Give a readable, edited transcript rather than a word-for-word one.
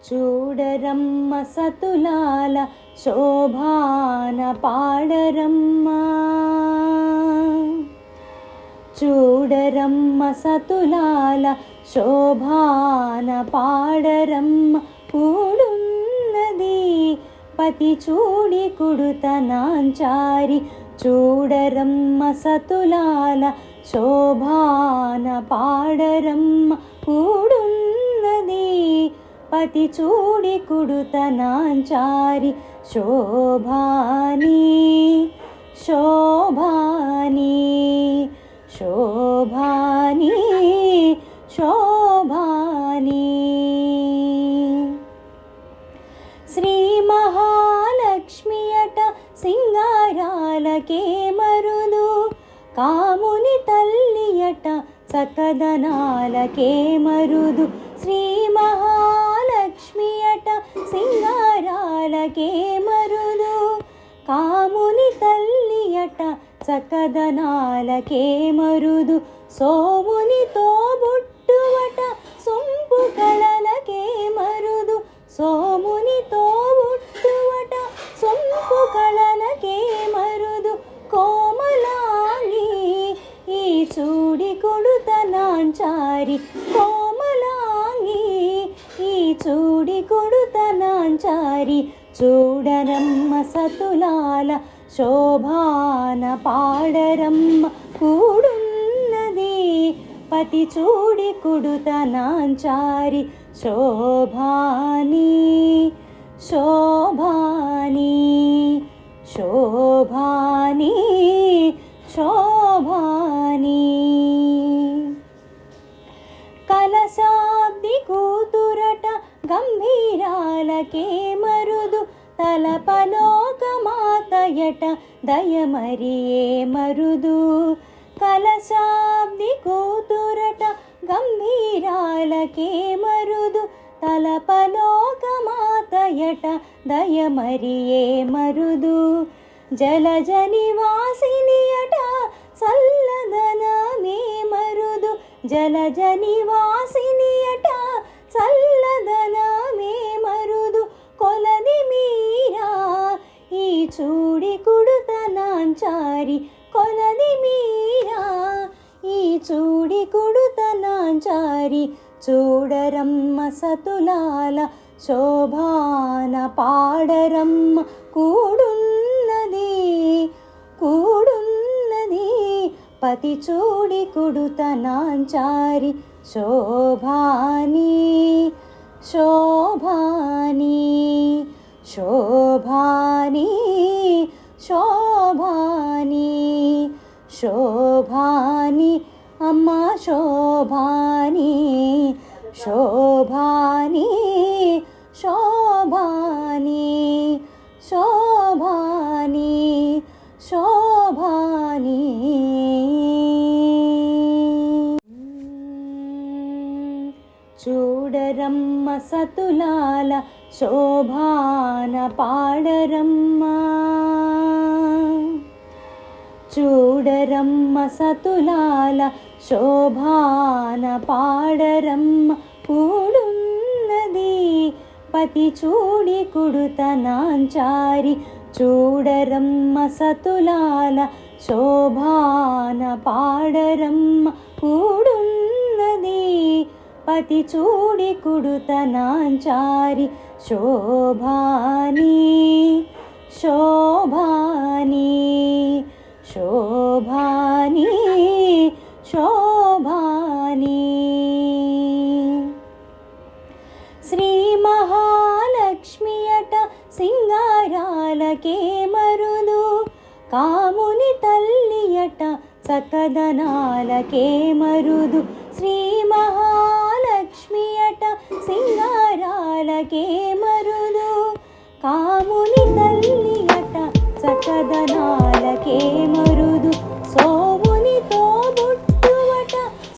చూడరమ్మ సతులాల శోభాన పాడరమ్మ, చూడరమ్మ సతులాల శోభాన పాడరమ్మ. కూడున్నది పతి చూడి కుడుతనాంచారి, చూడరమ్మ సతులాల శోభాన పాడరమ్మ. కూడున్నది పతి చూడి కుడుతనాంచారి, శోభాని శోభాని శోభాని శోభాని. శ్రీ మహాలక్ష్మి అట సింగారాలకే మరుదు, కాముని తల్లి అట చక్కదనాలకే మరుదు. శ్రీ మహాలక్ష్మి అట సింగారాలకే మరుదు, కాముని తల్లి అట చక్కదనాలకే మరుదు. సోముని తోబుట్టువట సొంపు కళలకే మరుదు, సోముని తోబుట్టువట సొంపు కళలకే మరుదు. కోమలాంగి ఈ చూడి కొడుతనాంచారి, కోమలాంగి ఈ చూడి కొడుతనాంచారి. చూడరమ్మ సతులాల శోభాన పాడరమ్మ. కూడున్నది పతి చూడి కుడుతనాంచారి, శోభాని శోభాని శోభాని శోభాని. కలశాబ్ది కూతురట గంభీరాలకే మరుదు, తలపలోకమాతయట దయమరియే మరుదు. కలశాబ్ది కూతురట గంభీరాలకే మరుదు, తలపలోకమాతయట దయమరియే మరుదు. జలజ నివాసిని అట చల్లదనమే మరుదు, జలజ నివాసిని అట చల్లదనమే మరుదు. కొలది మీరా ఈ చూడి కుడుతనాంచారి, కొలది మీరా ఈ చూడి కుడుతనాంచారి. చూడరమ్మ సతులాల శోభాన పాడరమ్మ. కూడున్నది కూడున్నది పతి చూడి కుడుతనాంచారి, శోభాని శోభాని శోభాని శోభాని శోభాని. అమ్మ శోభాని శోభాని శోభాని శోభాని శోభాని. చూడరమ్మ సతులాల శోభాన పాడరమ్మ, చూడరమ్మ సతులాల శోభాన పాడరమ్మ. కూడున్నది పతి చూడి కుడుతనాంచారి, చూడరమ్మ సతులాల శోభాన పాడరమ్మ. కూడున్నది పతి చూడి కుడుతనాంచారి, శోభాని శోభాని శోభాని శోభాని. శ్రీ మహాలక్ష్మి అట సింగారాలకే మరుదు, కాముని తల్లి అట చక్కదనాలకే మరుదు. శ్రీ మహాలక్ష్మి అట సింగారాలకే మరుదు, కాముని తల్లి అట చక్కదనాలకే మరుదు.